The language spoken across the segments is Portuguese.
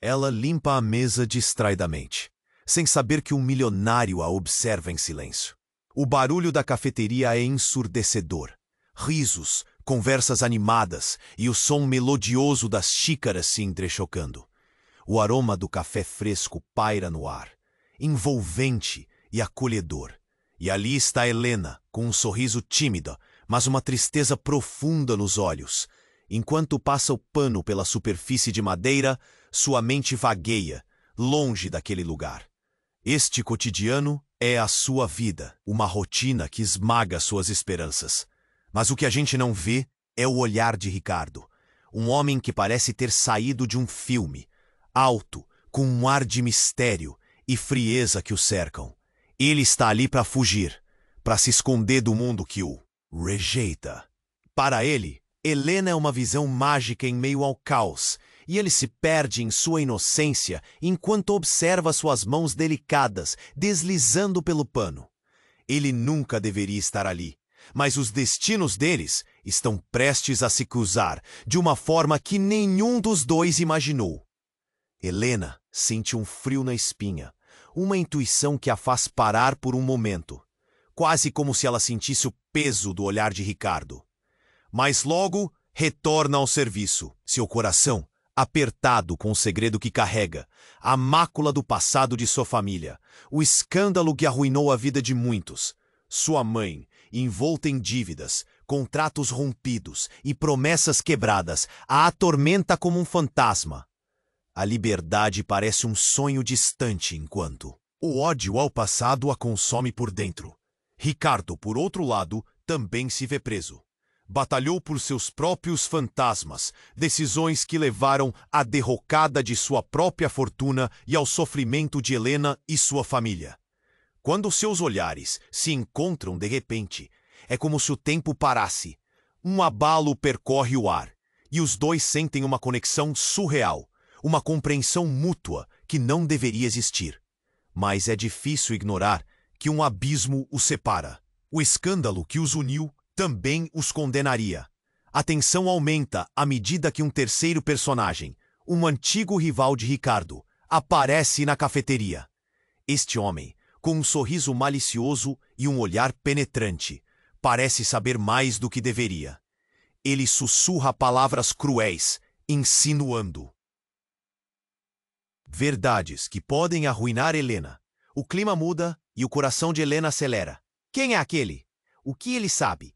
Ela limpa a mesa distraidamente, sem saber que um milionário a observa em silêncio. O barulho da cafeteria é ensurdecedor. Risos, conversas animadas e o som melodioso das xícaras se entrechocando. O aroma do café fresco paira no ar, envolvente e acolhedor. E ali está Helena, com um sorriso tímido, mas uma tristeza profunda nos olhos. Enquanto passa o pano pela superfície de madeira, sua mente vagueia, longe daquele lugar. Este cotidiano é a sua vida, uma rotina que esmaga suas esperanças. Mas o que a gente não vê é o olhar de Ricardo, um homem que parece ter saído de um filme, alto, com um ar de mistério e frieza que o cercam. Ele está ali para fugir, para se esconder do mundo que o rejeita. Para ele, Helena é uma visão mágica em meio ao caos, e ele se perde em sua inocência enquanto observa suas mãos delicadas deslizando pelo pano. Ele nunca deveria estar ali, mas os destinos deles estão prestes a se cruzar de uma forma que nenhum dos dois imaginou. Helena sente um frio na espinha, uma intuição que a faz parar por um momento, quase como se ela sentisse o peso do olhar de Ricardo. Mas logo retorna ao serviço, seu coração apertado com o segredo que carrega, a mácula do passado de sua família, o escândalo que arruinou a vida de muitos. Sua mãe, envolta em dívidas, contratos rompidos e promessas quebradas, a atormenta como um fantasma. A liberdade parece um sonho distante enquanto o ódio ao passado a consome por dentro. Ricardo, por outro lado, também se vê preso. Batalhou por seus próprios fantasmas, decisões que levaram à derrocada de sua própria fortuna e ao sofrimento de Helena e sua família. Quando seus olhares se encontram de repente, é como se o tempo parasse. Um abalo percorre o ar, e os dois sentem uma conexão surreal, uma compreensão mútua que não deveria existir. Mas é difícil ignorar que um abismo os separa. O escândalo que os uniu também os condenaria. A tensão aumenta à medida que um terceiro personagem, um antigo rival de Ricardo, aparece na cafeteria. Este homem, com um sorriso malicioso e um olhar penetrante, parece saber mais do que deveria. Ele sussurra palavras cruéis, insinuando verdades que podem arruinar Helena. O clima muda e o coração de Helena acelera. Quem é aquele? O que ele sabe?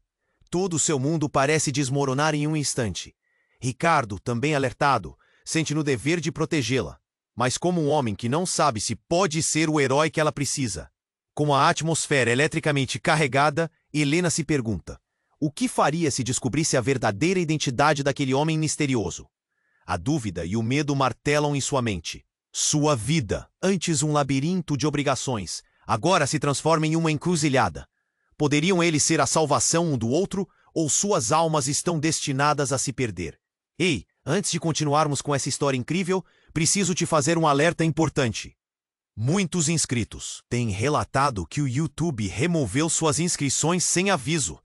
Todo o seu mundo parece desmoronar em um instante. Ricardo, também alertado, sente no dever de protegê-la, mas como um homem que não sabe se pode ser o herói que ela precisa. Com a atmosfera eletricamente carregada, Helena se pergunta: o que faria se descobrisse a verdadeira identidade daquele homem misterioso? A dúvida e o medo martelam em sua mente. Sua vida, antes um labirinto de obrigações, agora se transforma em uma encruzilhada. Poderiam eles ser a salvação um do outro, ou suas almas estão destinadas a se perder? Ei, antes de continuarmos com essa história incrível, preciso te fazer um alerta importante. Muitos inscritos têm relatado que o YouTube removeu suas inscrições sem aviso.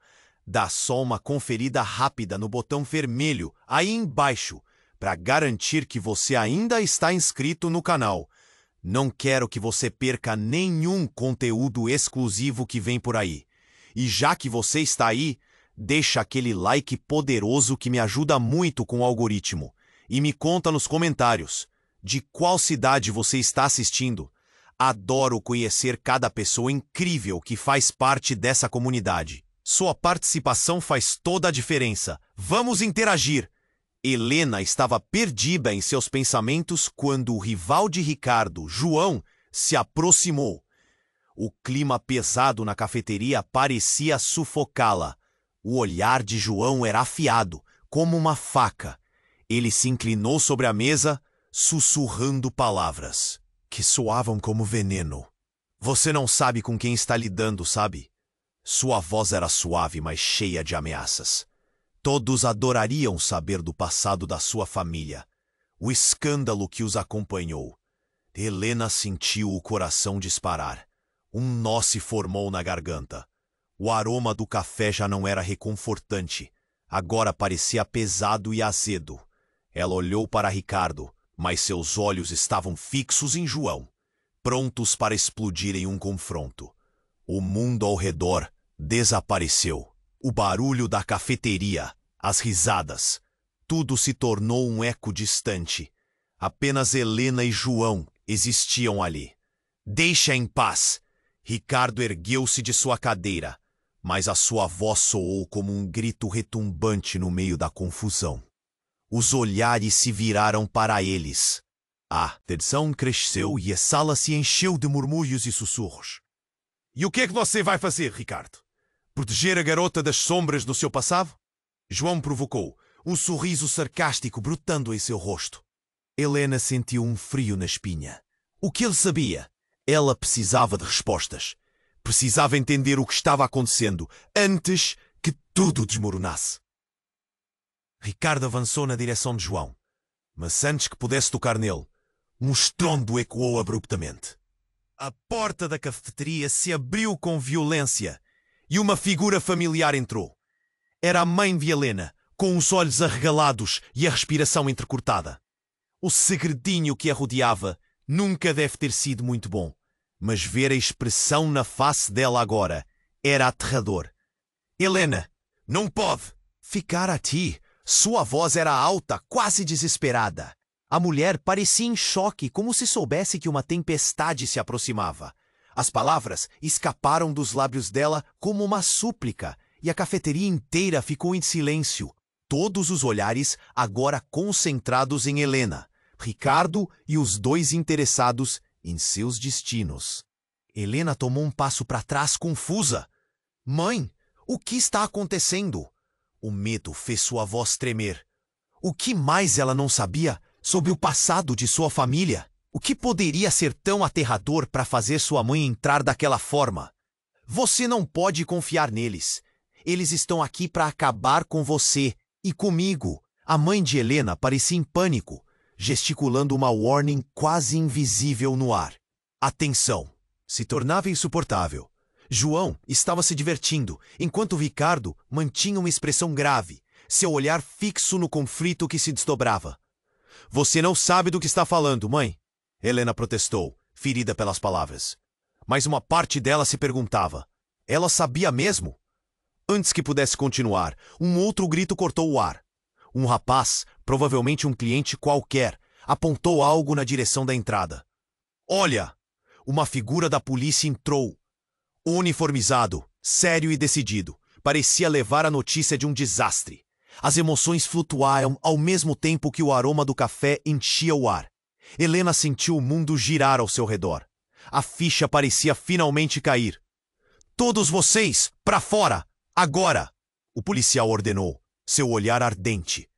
Dá só uma conferida rápida no botão vermelho aí embaixo para garantir que você ainda está inscrito no canal. Não quero que você perca nenhum conteúdo exclusivo que vem por aí. E já que você está aí, deixa aquele like poderoso que me ajuda muito com o algoritmo. E me conta nos comentários de qual cidade você está assistindo. Adoro conhecer cada pessoa incrível que faz parte dessa comunidade. Sua participação faz toda a diferença. Vamos interagir! Helena estava perdida em seus pensamentos quando o rival de Ricardo, João, se aproximou. O clima pesado na cafeteria parecia sufocá-la. O olhar de João era afiado, como uma faca. Ele se inclinou sobre a mesa, sussurrando palavras que soavam como veneno. Você não sabe com quem está lidando, sabe? Sua voz era suave, mas cheia de ameaças. Todos adorariam saber do passado da sua família, o escândalo que os acompanhou. Helena sentiu o coração disparar. Um nó se formou na garganta. O aroma do café já não era reconfortante. Agora parecia pesado e azedo. Ela olhou para Ricardo, mas seus olhos estavam fixos em João, prontos para explodir em um confronto. O mundo ao redor desapareceu. O barulho da cafeteria, as risadas, tudo se tornou um eco distante. Apenas Helena e João existiam ali. Deixa em paz! Ricardo ergueu-se de sua cadeira, mas a sua voz soou como um grito retumbante no meio da confusão. Os olhares se viraram para eles. A tensão cresceu e a sala se encheu de murmúrios e sussurros. E o que é que você vai fazer, Ricardo? Proteger a garota das sombras do seu passado? João provocou, um sorriso sarcástico brotando em seu rosto. Helena sentiu um frio na espinha. O que ele sabia? Ela precisava de respostas. Precisava entender o que estava acontecendo antes que tudo desmoronasse. Ricardo avançou na direção de João, mas antes que pudesse tocar nele, um estrondo ecoou abruptamente. A porta da cafeteria se abriu com violência e uma figura familiar entrou. Era a mãe de Helena, com os olhos arregalados e a respiração entrecortada. O segredinho que a rodeava nunca deve ter sido muito bom, mas ver a expressão na face dela agora era aterrador. Helena, não pode ficar aqui. Sua voz era alta, quase desesperada. A mulher parecia em choque, como se soubesse que uma tempestade se aproximava. As palavras escaparam dos lábios dela como uma súplica, e a cafeteria inteira ficou em silêncio. Todos os olhares agora concentrados em Helena, Ricardo e os dois interessados em seus destinos. Helena tomou um passo para trás, confusa. Mãe, o que está acontecendo? O medo fez sua voz tremer. O que mais ela não sabia sobre o passado de sua família? O que poderia ser tão aterrador para fazer sua mãe entrar daquela forma? Você não pode confiar neles. Eles estão aqui para acabar com você e comigo. A mãe de Helena parecia em pânico, gesticulando uma warning quase invisível no ar. A tensão se tornava insuportável. João estava se divertindo, enquanto Ricardo mantinha uma expressão grave, seu olhar fixo no conflito que se desdobrava. Você não sabe do que está falando, mãe, Helena protestou, ferida pelas palavras. Mas uma parte dela se perguntava, ela sabia mesmo? Antes que pudesse continuar, um outro grito cortou o ar. Um rapaz, provavelmente um cliente qualquer, apontou algo na direção da entrada. Olha! Uma figura da polícia entrou. Uniformizado, sério e decidido, parecia levar a notícia de um desastre. As emoções flutuaram ao mesmo tempo que o aroma do café enchia o ar. Helena sentiu o mundo girar ao seu redor. A ficha parecia finalmente cair. Todos vocês, para fora, agora! O policial ordenou, seu olhar ardente.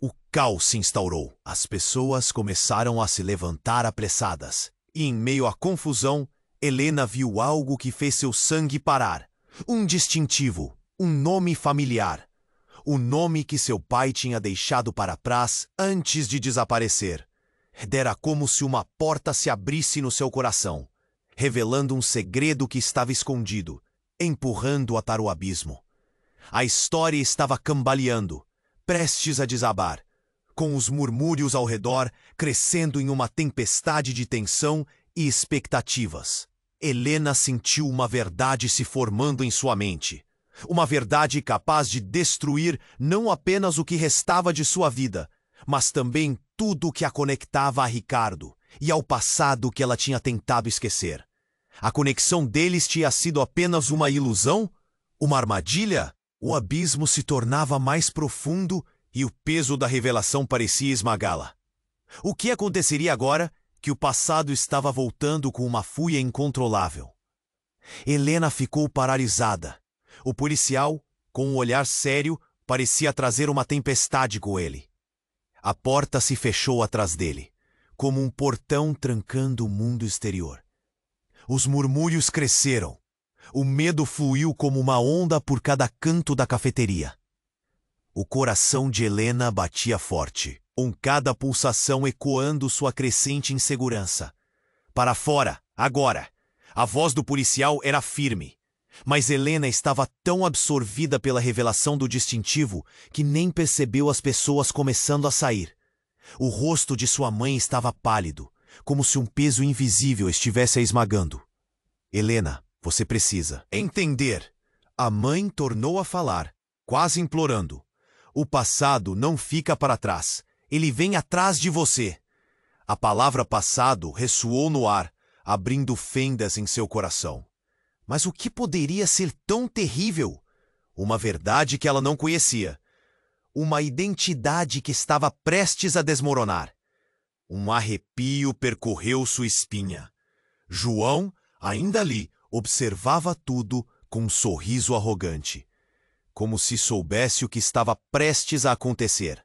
O caos se instaurou. As pessoas começaram a se levantar apressadas. E em meio à confusão, Helena viu algo que fez seu sangue parar. Um distintivo, um nome familiar. O nome que seu pai tinha deixado para trás antes de desaparecer. Era como se uma porta se abrisse no seu coração, revelando um segredo que estava escondido, empurrando-a para o abismo. A história estava cambaleando, prestes a desabar, com os murmúrios ao redor crescendo em uma tempestade de tensão e expectativas. Helena sentiu uma verdade se formando em sua mente. Uma verdade capaz de destruir não apenas o que restava de sua vida, mas também tudo o que a conectava a Ricardo e ao passado que ela tinha tentado esquecer. A conexão deles tinha sido apenas uma ilusão? Uma armadilha? O abismo se tornava mais profundo e o peso da revelação parecia esmagá-la. O que aconteceria agora que o passado estava voltando com uma fúria incontrolável? Helena ficou paralisada. O policial, com um olhar sério, parecia trazer uma tempestade com ele. A porta se fechou atrás dele, como um portão trancando o mundo exterior. Os murmúrios cresceram. O medo fluiu como uma onda por cada canto da cafeteria. O coração de Helena batia forte, com cada pulsação ecoando sua crescente insegurança. Para fora, agora! A voz do policial era firme. Mas Helena estava tão absorvida pela revelação do distintivo que nem percebeu as pessoas começando a sair. O rosto de sua mãe estava pálido, como se um peso invisível estivesse a esmagando. Helena, você precisa entender. A mãe tornou a falar, quase implorando. O passado não fica para trás. Ele vem atrás de você. A palavra passado ressoou no ar, abrindo fendas em seu coração. Mas o que poderia ser tão terrível? Uma verdade que ela não conhecia. Uma identidade que estava prestes a desmoronar. Um arrepio percorreu sua espinha. João, ainda ali, observava tudo com um sorriso arrogante, como se soubesse o que estava prestes a acontecer.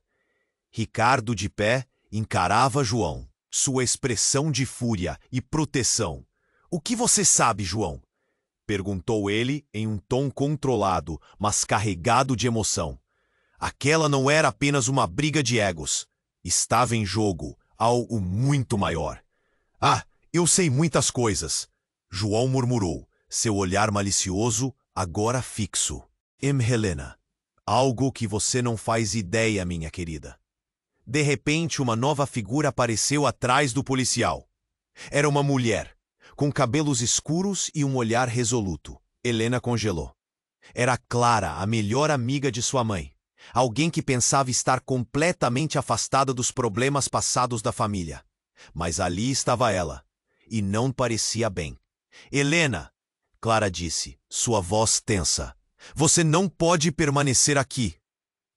Ricardo, de pé, encarava João, sua expressão de fúria e proteção. "O que você sabe, João?" perguntou ele em um tom controlado, mas carregado de emoção. Aquela não era apenas uma briga de egos. Estava em jogo algo muito maior. "Ah, eu sei muitas coisas", João murmurou, seu olhar malicioso agora fixo. Helena, algo que você não faz ideia, minha querida." De repente, uma nova figura apareceu atrás do policial. Era uma mulher, com cabelos escuros e um olhar resoluto. Helena congelou. Era Clara, a melhor amiga de sua mãe. Alguém que pensava estar completamente afastada dos problemas passados da família. Mas ali estava ela, e não parecia bem. "Helena", Clara disse, sua voz tensa. "Você não pode permanecer aqui."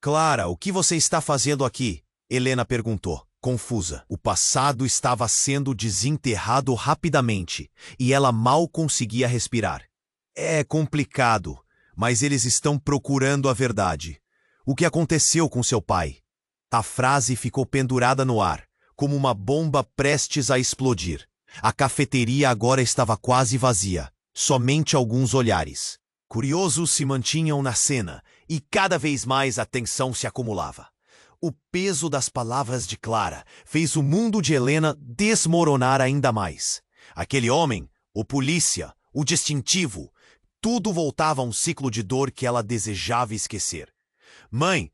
"Clara, o que você está fazendo aqui?" Helena perguntou, confusa. O passado estava sendo desenterrado rapidamente, e ela mal conseguia respirar. "É complicado, mas eles estão procurando a verdade. O que aconteceu com seu pai?" A frase ficou pendurada no ar, como uma bomba prestes a explodir. A cafeteria agora estava quase vazia, somente alguns olhares. Curiosos se mantinham na cena, e cada vez mais a tensão se acumulava. O peso das palavras de Clara fez o mundo de Helena desmoronar ainda mais. Aquele homem, o polícia, o distintivo, tudo voltava a um ciclo de dor que ela desejava esquecer. "Mãe,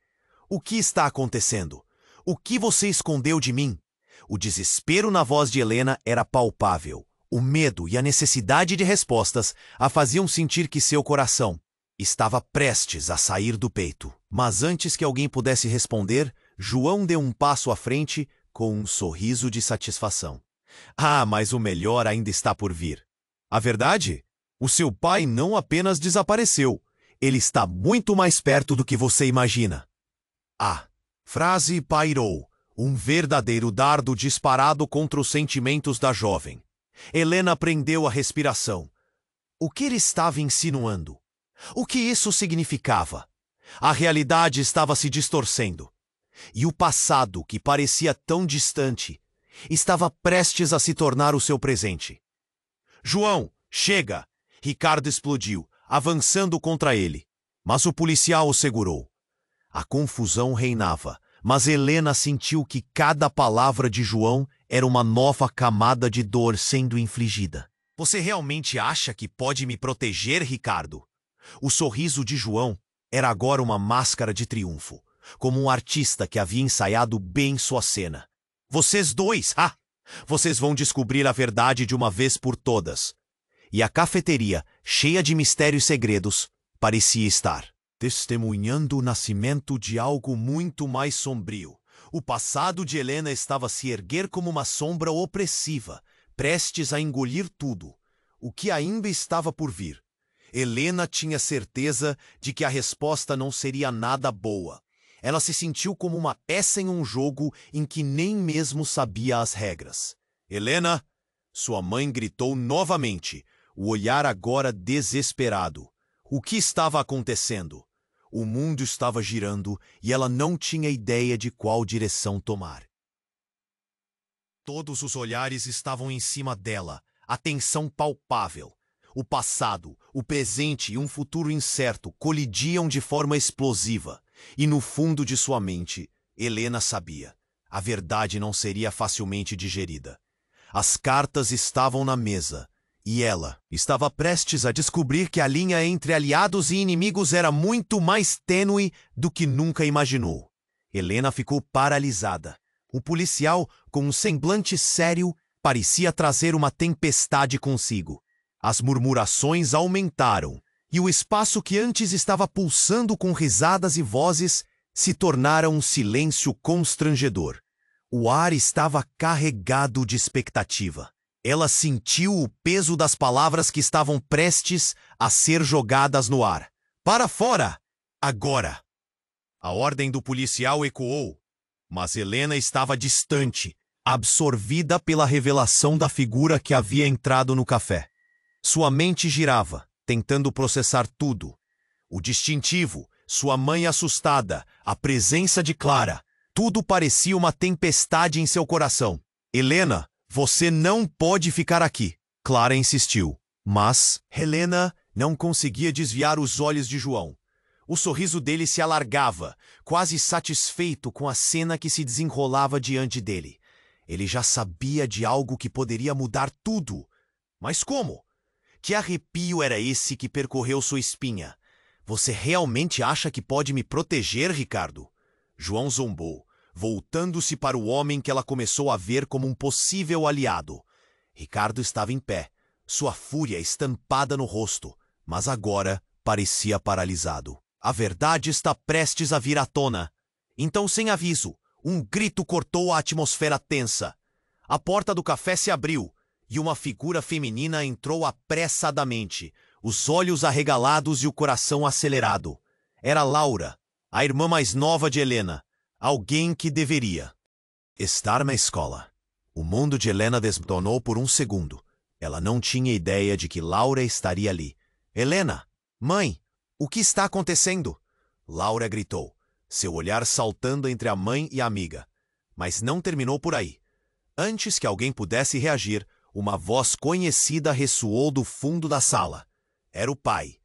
o que está acontecendo? O que você escondeu de mim?" O desespero na voz de Helena era palpável. O medo e a necessidade de respostas a faziam sentir que seu coração estava prestes a sair do peito. Mas antes que alguém pudesse responder, João deu um passo à frente com um sorriso de satisfação. "Ah, mas o melhor ainda está por vir. A verdade? O seu pai não apenas desapareceu. Ele está muito mais perto do que você imagina." A frase pairou, um verdadeiro dardo disparado contra os sentimentos da jovem. Helena prendeu a respiração. O que ele estava insinuando? O que isso significava? A realidade estava se distorcendo. E o passado, que parecia tão distante, estava prestes a se tornar o seu presente. "João, chega!" Ricardo explodiu, avançando contra ele. Mas o policial o segurou. A confusão reinava, mas Helena sentiu que cada palavra de João era uma nova camada de dor sendo infligida. "Você realmente acha que pode me proteger, Ricardo?" O sorriso de João era agora uma máscara de triunfo, como um artista que havia ensaiado bem sua cena. "Vocês dois, vocês vão descobrir a verdade de uma vez por todas." E a cafeteria, cheia de mistérios e segredos, parecia estar testemunhando o nascimento de algo muito mais sombrio. O passado de Helena estava a se erguer como uma sombra opressiva, prestes a engolir tudo. O que ainda estava por vir? Helena tinha certeza de que a resposta não seria nada boa. Ela se sentiu como uma peça em um jogo em que nem mesmo sabia as regras. "Helena!" Sua mãe gritou novamente, o olhar agora desesperado. O que estava acontecendo? O mundo estava girando e ela não tinha ideia de qual direção tomar. Todos os olhares estavam em cima dela, a tensão palpável. O passado, o presente e um futuro incerto colidiam de forma explosiva. E no fundo de sua mente, Helena sabia. A verdade não seria facilmente digerida. As cartas estavam na mesa. E ela estava prestes a descobrir que a linha entre aliados e inimigos era muito mais tênue do que nunca imaginou. Helena ficou paralisada. O policial, com um semblante sério, parecia trazer uma tempestade consigo. As murmurações aumentaram, e o espaço que antes estava pulsando com risadas e vozes se tornara um silêncio constrangedor. O ar estava carregado de expectativa. Ela sentiu o peso das palavras que estavam prestes a ser jogadas no ar. Para fora! Agora! A ordem do policial ecoou, mas Helena estava distante, absorvida pela revelação da figura que havia entrado no café. Sua mente girava, tentando processar tudo. O distintivo, sua mãe assustada, a presença de Clara. Tudo parecia uma tempestade em seu coração. Helena, você não pode ficar aqui, Clara insistiu. Mas Helena não conseguia desviar os olhos de João. O sorriso dele se alargava, quase satisfeito com a cena que se desenrolava diante dele. Ele já sabia de algo que poderia mudar tudo. Mas como? Que arrepio era esse que percorreu sua espinha? Você realmente acha que pode me proteger, Ricardo? João zombou, voltando-se para o homem que ela começou a ver como um possível aliado. Ricardo estava em pé, sua fúria estampada no rosto, mas agora parecia paralisado. A verdade está prestes a vir à tona. Então, sem aviso, um grito cortou a atmosfera tensa. A porta do café se abriu e uma figura feminina entrou apressadamente, os olhos arregalados e o coração acelerado. Era Laura, a irmã mais nova de Helena, alguém que deveria estar na escola. O mundo de Helena desmoronou por um segundo. Ela não tinha ideia de que Laura estaria ali. Helena! Mãe! O que está acontecendo? Laura gritou, seu olhar saltando entre a mãe e a amiga. Mas não terminou por aí. Antes que alguém pudesse reagir, uma voz conhecida ressoou do fundo da sala. Era o pai.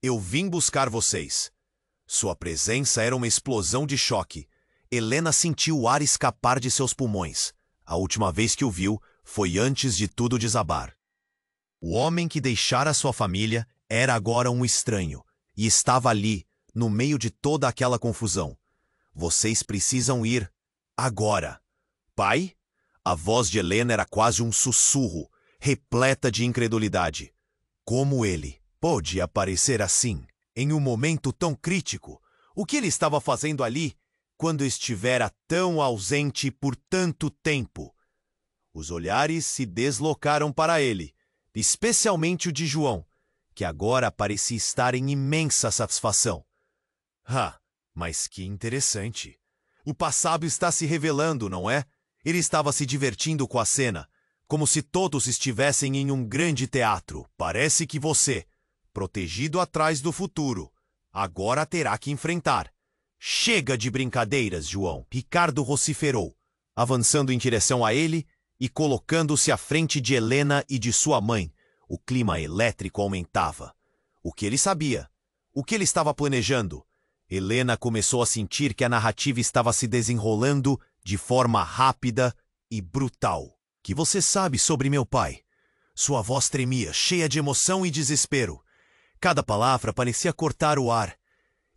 Eu vim buscar vocês. Sua presença era uma explosão de choque. Helena sentiu o ar escapar de seus pulmões. A última vez que o viu foi antes de tudo desabar. O homem que deixara sua família era agora um estranho. E estava ali, no meio de toda aquela confusão. Vocês precisam ir agora. Pai? A voz de Helena era quase um sussurro, repleta de incredulidade. Como ele pôde aparecer assim, em um momento tão crítico? O que ele estava fazendo ali, quando estivera tão ausente por tanto tempo? Os olhares se deslocaram para ele, especialmente o de João, que agora parecia estar em imensa satisfação. Mas que interessante. O passado está se revelando, não é? Ele estava se divertindo com a cena, como se todos estivessem em um grande teatro. Parece que você, protegido atrás do futuro, agora terá que enfrentar. Chega de brincadeiras, João. Ricardo vociferou, avançando em direção a ele e colocando-se à frente de Helena e de sua mãe. O clima elétrico aumentava. O que ele sabia? O que ele estava planejando? Helena começou a sentir que a narrativa estava se desenrolando de forma rápida e brutal. O que você sabe sobre meu pai? Sua voz tremia, cheia de emoção e desespero. Cada palavra parecia cortar o ar.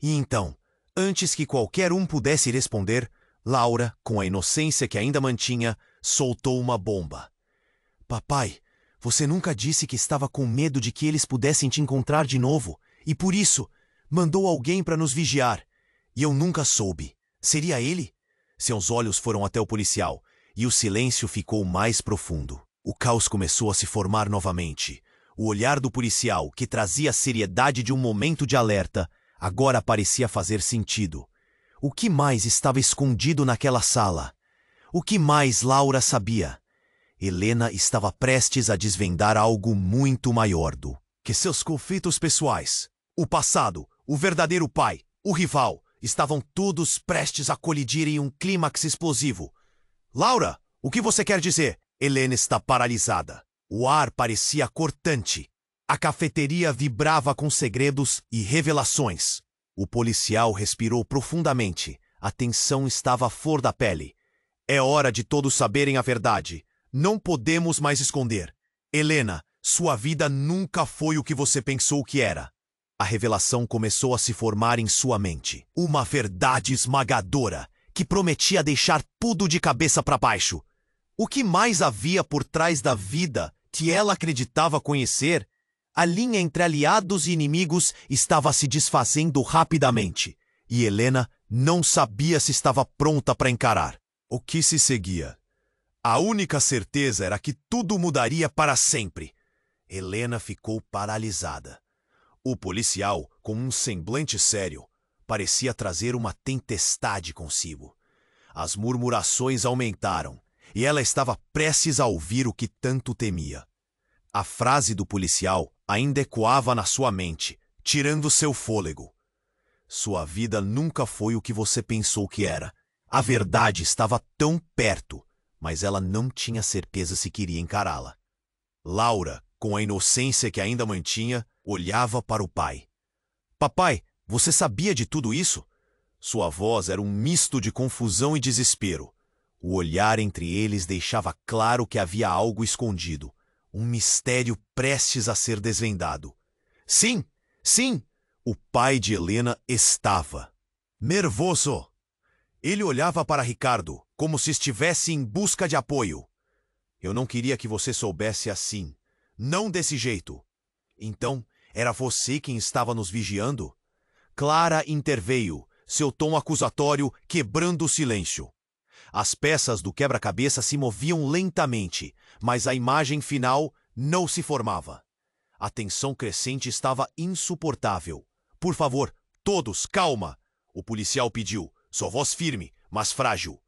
E então, antes que qualquer um pudesse responder, Laura, com a inocência que ainda mantinha, soltou uma bomba. Papai, você nunca disse que estava com medo de que eles pudessem te encontrar de novo, e por isso mandou alguém para nos vigiar. E eu nunca soube. Seria ele? Seus olhos foram até o policial, e o silêncio ficou mais profundo. O caos começou a se formar novamente. O olhar do policial, que trazia a seriedade de um momento de alerta, agora parecia fazer sentido. O que mais estava escondido naquela sala? O que mais Laura sabia? Helena estava prestes a desvendar algo muito maior do que seus conflitos pessoais. O passado, o verdadeiro pai, o rival, estavam todos prestes a colidir em um clímax explosivo. Laura, o que você quer dizer? Helena está paralisada. O ar parecia cortante. A cafeteria vibrava com segredos e revelações. O policial respirou profundamente. A tensão estava à flor da pele. É hora de todos saberem a verdade. Não podemos mais esconder. Helena, sua vida nunca foi o que você pensou que era. A revelação começou a se formar em sua mente. Uma verdade esmagadora que prometia deixar tudo de cabeça para baixo. O que mais havia por trás da vida que ela acreditava conhecer? A linha entre aliados e inimigos estava se desfazendo rapidamente, e Helena não sabia se estava pronta para encarar o que se seguia. A única certeza era que tudo mudaria para sempre. Helena ficou paralisada. O policial, com um semblante sério, parecia trazer uma tempestade consigo. As murmurações aumentaram, e ela estava prestes a ouvir o que tanto temia. A frase do policial ainda ecoava na sua mente, tirando seu fôlego. Sua vida nunca foi o que você pensou que era. A verdade estava tão perto, mas ela não tinha certeza se queria encará-la. Laura, com a inocência que ainda mantinha, olhava para o pai. Papai, você sabia de tudo isso? Sua voz era um misto de confusão e desespero. O olhar entre eles deixava claro que havia algo escondido. Um mistério prestes a ser desvendado. Sim, sim, o pai de Helena estava nervoso. Ele olhava para Ricardo, como se estivesse em busca de apoio. Eu não queria que você soubesse assim. Não desse jeito. Então, era você quem estava nos vigiando? Clara interveio, seu tom acusatório quebrando o silêncio. As peças do quebra-cabeça se moviam lentamente, mas a imagem final não se formava. A tensão crescente estava insuportável. Por favor, todos, calma! O policial pediu, sua voz firme, mas frágil.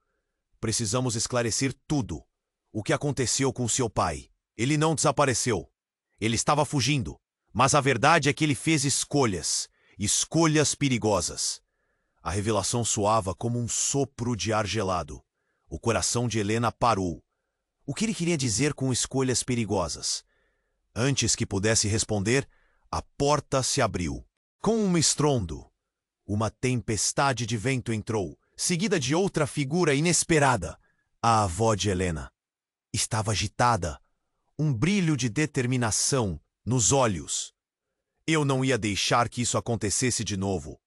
Precisamos esclarecer tudo. O que aconteceu com seu pai? Ele não desapareceu. Ele estava fugindo. Mas a verdade é que ele fez escolhas. Escolhas perigosas. A revelação soava como um sopro de ar gelado. O coração de Helena parou. O que ele queria dizer com escolhas perigosas? Antes que pudesse responder, a porta se abriu. Com um estrondo, uma tempestade de vento entrou, seguida de outra figura inesperada. A avó de Helena. Estava agitada, um brilho de determinação nos olhos. Eu não ia deixar que isso acontecesse de novo.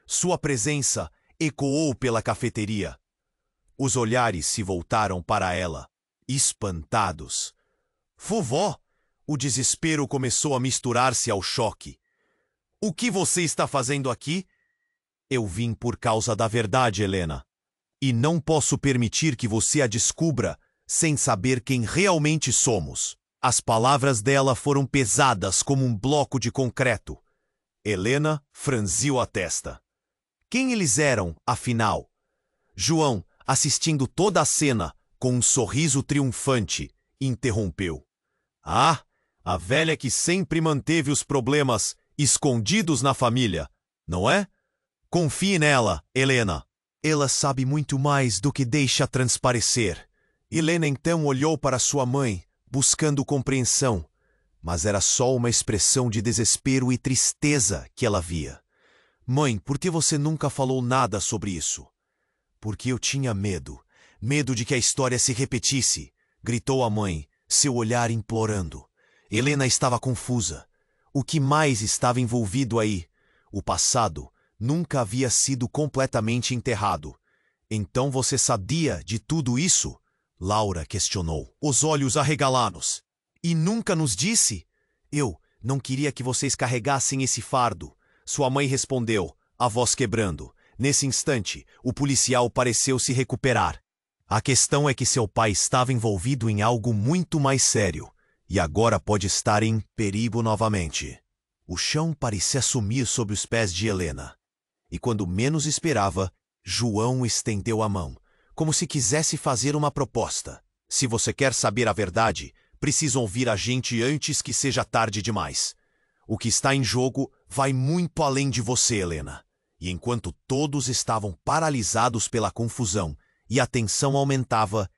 Sua presença ecoou pela cafeteria. Os olhares se voltaram para ela, espantados. Vovó! O desespero começou a misturar-se ao choque. O que você está fazendo aqui? Eu vim por causa da verdade, Helena. E não posso permitir que você a descubra sem saber quem realmente somos. As palavras dela foram pesadas como um bloco de concreto. Helena franziu a testa. Quem eles eram, afinal? João, assistindo toda a cena, com um sorriso triunfante, interrompeu. Ah, a velha que sempre manteve os problemas escondidos na família, não é? Confie nela, Helena. Ela sabe muito mais do que deixa transparecer. Helena então olhou para sua mãe, buscando compreensão, mas era só uma expressão de desespero e tristeza que ela via. Mãe, por que você nunca falou nada sobre isso? Porque eu tinha medo. Medo de que a história se repetisse, gritou a mãe, seu olhar implorando. Helena estava confusa. O que mais estava envolvido aí? O passado nunca havia sido completamente enterrado. Então você sabia de tudo isso? Laura questionou, os olhos arregalados. E nunca nos disse? Eu não queria que vocês carregassem esse fardo. Sua mãe respondeu, a voz quebrando. Nesse instante, o policial pareceu se recuperar. A questão é que seu pai estava envolvido em algo muito mais sério, e agora pode estar em perigo novamente. O chão parecia sumir sob os pés de Helena. E quando menos esperava, João estendeu a mão, como se quisesse fazer uma proposta. Se você quer saber a verdade, precisa ouvir a gente antes que seja tarde demais. O que está em jogo vai muito além de você, Helena. E enquanto todos estavam paralisados pela confusão e a tensão aumentava,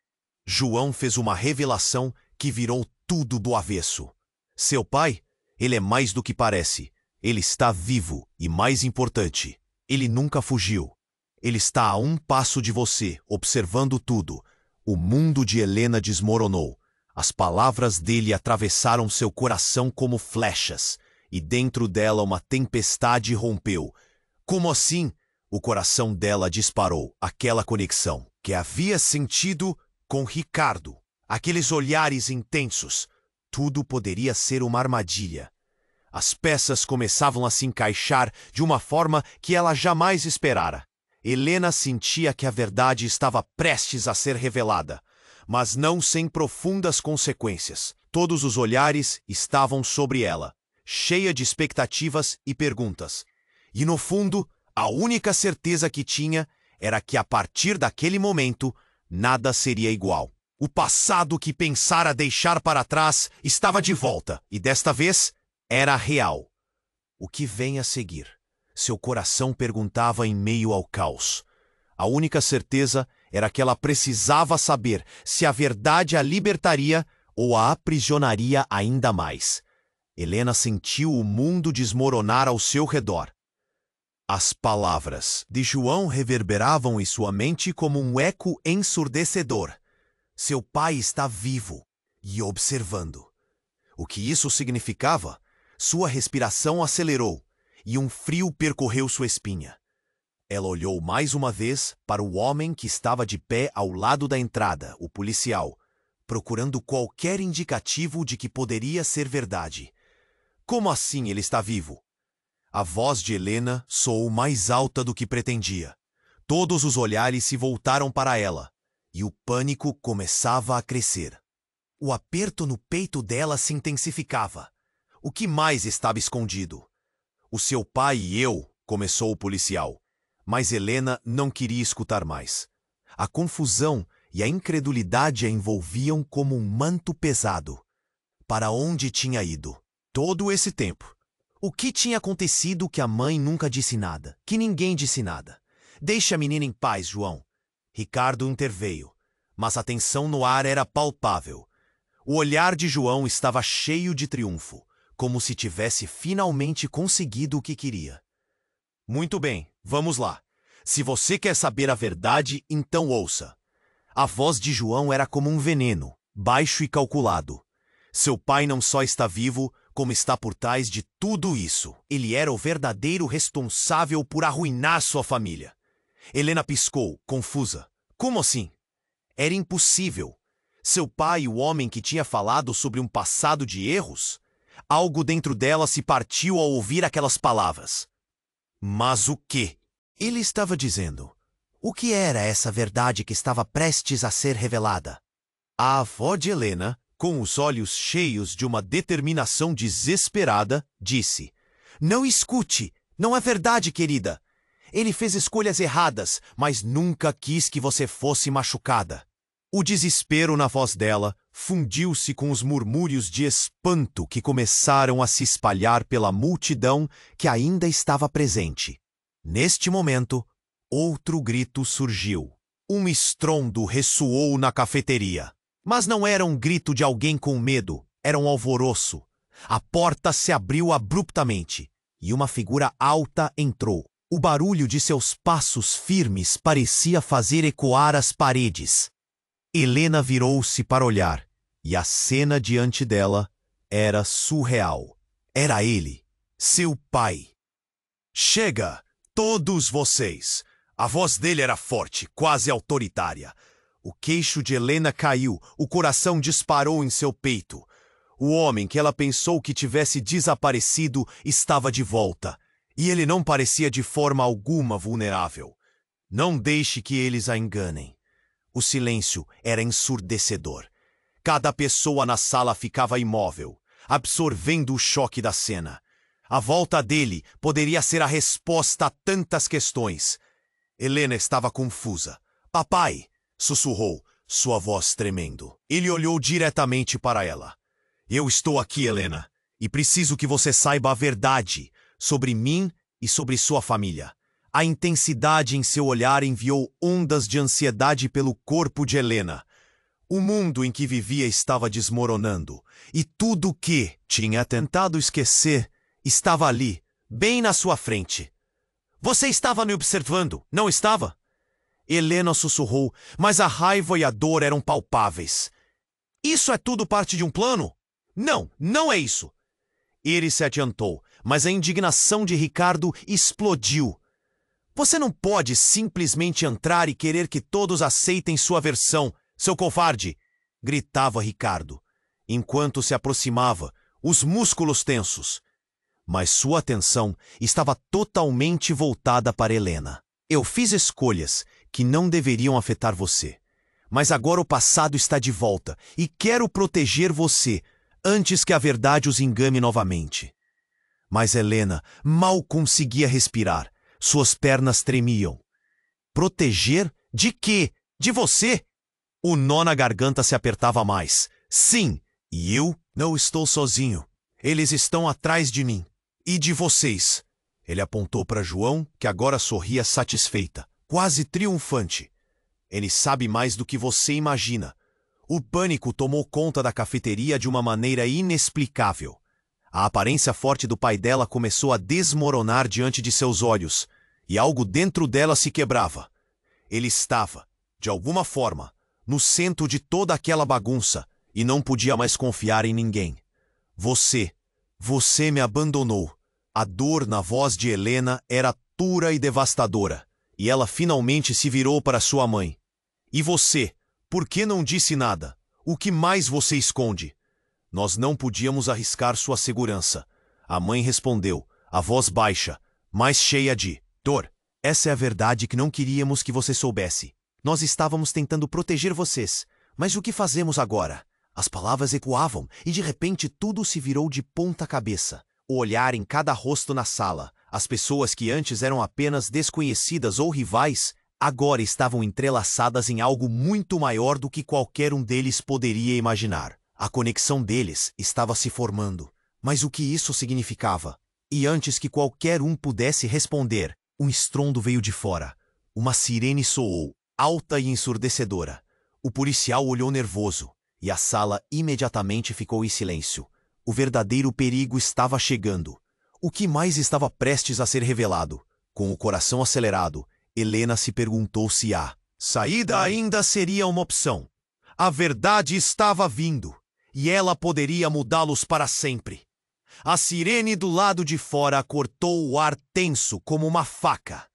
João fez uma revelação que virou tudo do avesso. Seu pai, ele é mais do que parece. Ele está vivo e, mais importante, ele nunca fugiu. Ele está a um passo de você, observando tudo. O mundo de Helena desmoronou. As palavras dele atravessaram seu coração como flechas, e dentro dela uma tempestade rompeu. Como assim? O coração dela disparou, aquela conexão que havia sentido com Ricardo. Aqueles olhares intensos. Tudo poderia ser uma armadilha. As peças começavam a se encaixar de uma forma que ela jamais esperara. Helena sentia que a verdade estava prestes a ser revelada, mas não sem profundas consequências. Todos os olhares estavam sobre ela, cheia de expectativas e perguntas. E no fundo, a única certeza que tinha era que a partir daquele momento, nada seria igual. O passado que pensara deixar para trás estava de volta, e desta vez era real. O que vem a seguir? Seu coração perguntava em meio ao caos. A única certeza era que ela precisava saber se a verdade a libertaria ou a aprisionaria ainda mais. Helena sentiu o mundo desmoronar ao seu redor. As palavras de João reverberavam em sua mente como um eco ensurdecedor. Seu pai está vivo e observando. O que isso significava? Sua respiração acelerou e um frio percorreu sua espinha. Ela olhou mais uma vez para o homem que estava de pé ao lado da entrada, o policial, procurando qualquer indicativo de que poderia ser verdade. Como assim ele está vivo? A voz de Helena soou mais alta do que pretendia. Todos os olhares se voltaram para ela, e o pânico começava a crescer. O aperto no peito dela se intensificava. O que mais estava escondido? O seu pai e eu, começou o policial. Mas Helena não queria escutar mais. A confusão e a incredulidade a envolviam como um manto pesado. Para onde tinha ido? Todo esse tempo. O que tinha acontecido que a mãe nunca disse nada? Que ninguém disse nada? Deixe a menina em paz, João. Ricardo interveio, mas a tensão no ar era palpável. O olhar de João estava cheio de triunfo, como se tivesse finalmente conseguido o que queria. Muito bem, vamos lá. Se você quer saber a verdade, então ouça. A voz de João era como um veneno, baixo e calculado. Seu pai não só está vivo, como está por trás de tudo isso. Ele era o verdadeiro responsável por arruinar sua família. Helena piscou, confusa. Como assim? Era impossível. Seu pai, o homem que tinha falado sobre um passado de erros? Algo dentro dela se partiu ao ouvir aquelas palavras. Mas o quê? Ele estava dizendo. O que era essa verdade que estava prestes a ser revelada? A avó de Helena, com os olhos cheios de uma determinação desesperada, disse: Não escute! Não é verdade, querida! Ele fez escolhas erradas, mas nunca quis que você fosse machucada. O desespero na voz dela fundiu-se com os murmúrios de espanto que começaram a se espalhar pela multidão que ainda estava presente. Neste momento, outro grito surgiu. Um estrondo ressoou na cafeteria. Mas não era um grito de alguém com medo, era um alvoroço. A porta se abriu abruptamente e uma figura alta entrou. O barulho de seus passos firmes parecia fazer ecoar as paredes. Helena virou-se para olhar, e a cena diante dela era surreal. Era ele, seu pai. Chega, todos vocês! A voz dele era forte, quase autoritária. O queixo de Helena caiu, o coração disparou em seu peito. O homem que ela pensou que tivesse desaparecido estava de volta, e ele não parecia de forma alguma vulnerável. Não deixe que eles a enganem. O silêncio era ensurdecedor. Cada pessoa na sala ficava imóvel, absorvendo o choque da cena. A volta dele poderia ser a resposta a tantas questões. Helena estava confusa. Papai! Sussurrou, sua voz tremendo. Ele olhou diretamente para ela. Eu estou aqui, Helena, e preciso que você saiba a verdade sobre mim e sobre sua família. A intensidade em seu olhar enviou ondas de ansiedade pelo corpo de Helena. O mundo em que vivia estava desmoronando, e tudo o que tinha tentado esquecer estava ali, bem na sua frente. Você estava me observando, não estava? Helena sussurrou, mas a raiva e a dor eram palpáveis. Isso é tudo parte de um plano? Não, não é isso. Ele se adiantou, mas a indignação de Ricardo explodiu. Você não pode simplesmente entrar e querer que todos aceitem sua versão, seu covarde! Gritava Ricardo, enquanto se aproximava, os músculos tensos. Mas sua atenção estava totalmente voltada para Helena. Eu fiz escolhas que não deveriam afetar você. Mas agora o passado está de volta e quero proteger você antes que a verdade os engane novamente. Mas Helena mal conseguia respirar. Suas pernas tremiam. Proteger? De quê? De você? O nó na garganta se apertava mais. Sim, e eu não estou sozinho. Eles estão atrás de mim. E de vocês. Ele apontou para João, que agora sorria satisfeita, quase triunfante. Ele sabe mais do que você imagina. O pânico tomou conta da cafeteria de uma maneira inexplicável. A aparência forte do pai dela começou a desmoronar diante de seus olhos, e algo dentro dela se quebrava. Ele estava, de alguma forma, no centro de toda aquela bagunça, e não podia mais confiar em ninguém. Você me abandonou. A dor na voz de Helena era pura e devastadora, e ela finalmente se virou para sua mãe. E você, por que não disse nada? O que mais você esconde? Nós não podíamos arriscar sua segurança. A mãe respondeu, a voz baixa, mais cheia de dor. Essa é a verdade que não queríamos que você soubesse. Nós estávamos tentando proteger vocês. Mas o que fazemos agora? As palavras ecoavam e de repente tudo se virou de ponta cabeça. O olhar em cada rosto na sala. As pessoas que antes eram apenas desconhecidas ou rivais, agora estavam entrelaçadas em algo muito maior do que qualquer um deles poderia imaginar. A conexão deles estava se formando. Mas o que isso significava? E antes que qualquer um pudesse responder, um estrondo veio de fora. Uma sirene soou, alta e ensurdecedora. O policial olhou nervoso, e a sala imediatamente ficou em silêncio. O verdadeiro perigo estava chegando. O que mais estava prestes a ser revelado? Com o coração acelerado, Helena se perguntou se a saída ainda seria uma opção. A verdade estava vindo. E ela poderia mudá-los para sempre. A sirene do lado de fora cortou o ar tenso como uma faca.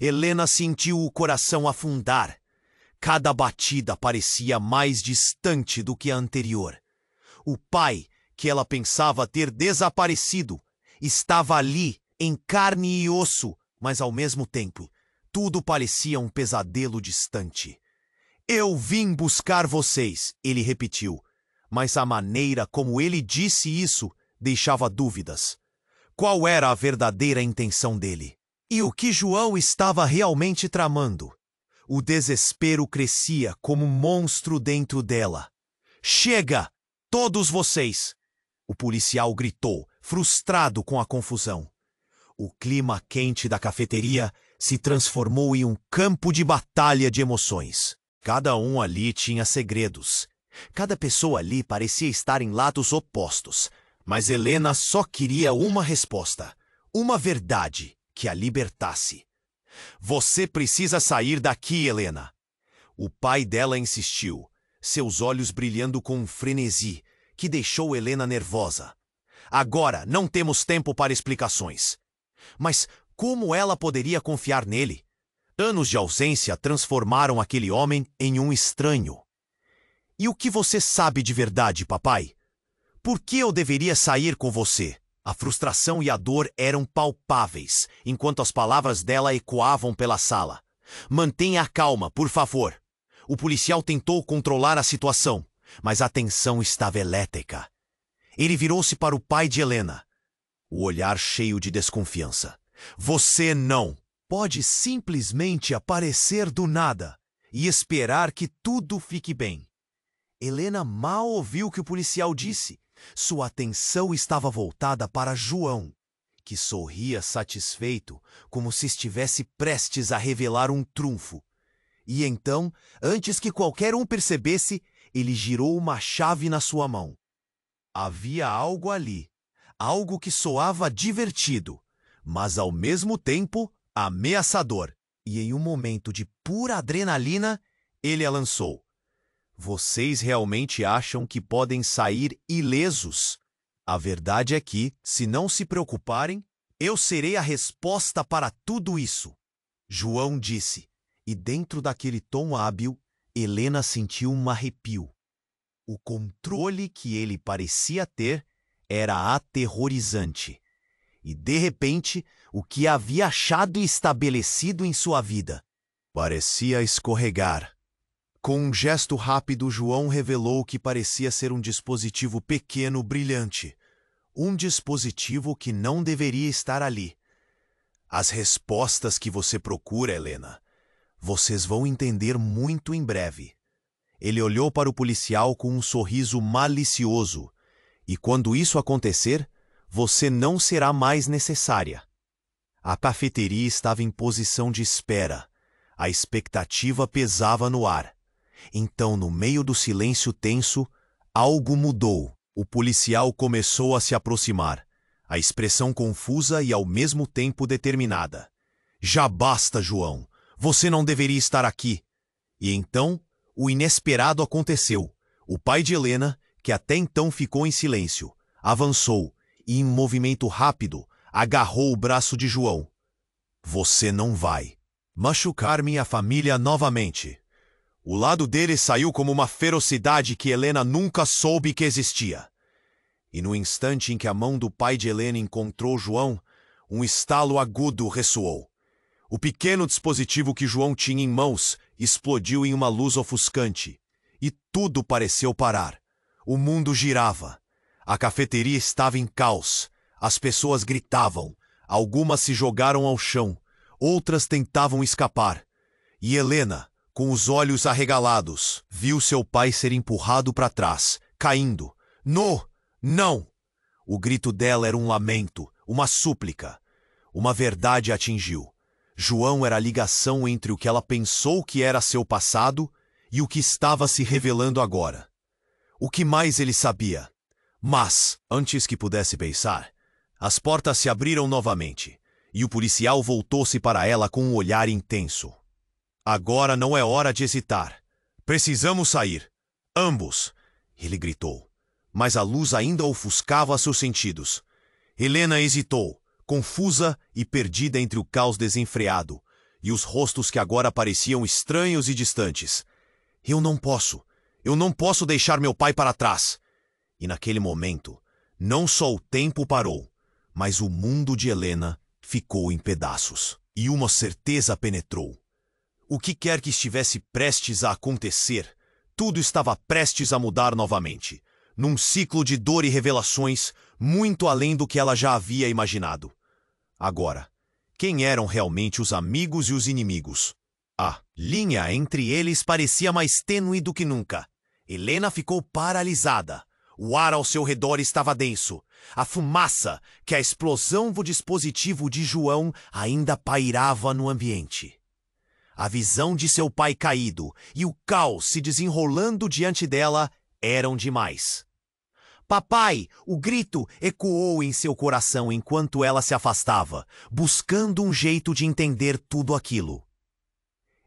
Helena sentiu o coração afundar. Cada batida parecia mais distante do que a anterior. O pai, que ela pensava ter desaparecido, estava ali, em carne e osso, mas ao mesmo tempo, tudo parecia um pesadelo distante. Eu vim buscar vocês, ele repetiu. Mas a maneira como ele disse isso deixava dúvidas. Qual era a verdadeira intenção dele? E o que João estava realmente tramando? O desespero crescia como um monstro dentro dela. Chega! Todos vocês! O policial gritou, frustrado com a confusão. O clima quente da cafeteria se transformou em um campo de batalha de emoções. Cada um ali tinha segredos. Cada pessoa ali parecia estar em lados opostos, mas Helena só queria uma resposta, uma verdade que a libertasse. Você precisa sair daqui, Helena. O pai dela insistiu, seus olhos brilhando com um frenesi que deixou Helena nervosa. Agora não temos tempo para explicações. Mas como ela poderia confiar nele? Anos de ausência transformaram aquele homem em um estranho. E o que você sabe de verdade, papai? Por que eu deveria sair com você? A frustração e a dor eram palpáveis, enquanto as palavras dela ecoavam pela sala. Mantenha a calma, por favor. O policial tentou controlar a situação, mas a tensão estava elétrica. Ele virou-se para o pai de Helena, o olhar cheio de desconfiança. Você não pode simplesmente aparecer do nada e esperar que tudo fique bem. Helena mal ouviu o que o policial disse. Sua atenção estava voltada para João, que sorria satisfeito, como se estivesse prestes a revelar um trunfo. E então, antes que qualquer um percebesse, ele girou uma chave na sua mão. Havia algo ali, algo que soava divertido, mas ao mesmo tempo ameaçador. E em um momento de pura adrenalina, ele a lançou. Vocês realmente acham que podem sair ilesos? A verdade é que, se não se preocuparem, eu serei a resposta para tudo isso. João disse, e dentro daquele tom hábil, Helena sentiu um arrepio. O controle que ele parecia ter era aterrorizante. E, de repente, o que havia achado e estabelecido em sua vida parecia escorregar. Com um gesto rápido, João revelou o que parecia ser um dispositivo pequeno, brilhante. Um dispositivo que não deveria estar ali. As respostas que você procura, Helena, vocês vão entender muito em breve. Ele olhou para o policial com um sorriso malicioso. E quando isso acontecer, você não será mais necessária. A cafeteria estava em posição de espera. A expectativa pesava no ar. Então, no meio do silêncio tenso, algo mudou. O policial começou a se aproximar, a expressão confusa e ao mesmo tempo determinada. Já basta, João. Você não deveria estar aqui. E então, o inesperado aconteceu. O pai de Helena, que até então ficou em silêncio, avançou e, em um movimento rápido, agarrou o braço de João. Você não vai machucar minha família novamente. O lado dele saiu como uma ferocidade que Helena nunca soube que existia. E no instante em que a mão do pai de Helena encontrou João, um estalo agudo ressoou. O pequeno dispositivo que João tinha em mãos explodiu em uma luz ofuscante. E tudo pareceu parar. O mundo girava. A cafeteria estava em caos. As pessoas gritavam. Algumas se jogaram ao chão. Outras tentavam escapar. E Helena, com os olhos arregalados, viu seu pai ser empurrado para trás, caindo. Não! O grito dela era um lamento, uma súplica. Uma verdade a atingiu. João era a ligação entre o que ela pensou que era seu passado e o que estava se revelando agora. O que mais ele sabia? Mas, antes que pudesse pensar, as portas se abriram novamente, e o policial voltou-se para ela com um olhar intenso. Agora não é hora de hesitar. Precisamos sair. Ambos, ele gritou. Mas a luz ainda ofuscava seus sentidos. Helena hesitou, confusa e perdida entre o caos desenfreado, e os rostos que agora pareciam estranhos e distantes. Eu não posso deixar meu pai para trás. E naquele momento, não só o tempo parou, mas o mundo de Helena ficou em pedaços. E uma certeza penetrou. O que quer que estivesse prestes a acontecer, tudo estava prestes a mudar novamente, num ciclo de dor e revelações muito além do que ela já havia imaginado. Agora, quem eram realmente os amigos e os inimigos? A linha entre eles parecia mais tênue do que nunca. Helena ficou paralisada. O ar ao seu redor estava denso. A fumaça, que a explosão do dispositivo de João ainda pairava no ambiente. A visão de seu pai caído e o caos se desenrolando diante dela eram demais. Papai! O grito ecoou em seu coração enquanto ela se afastava, buscando um jeito de entender tudo aquilo.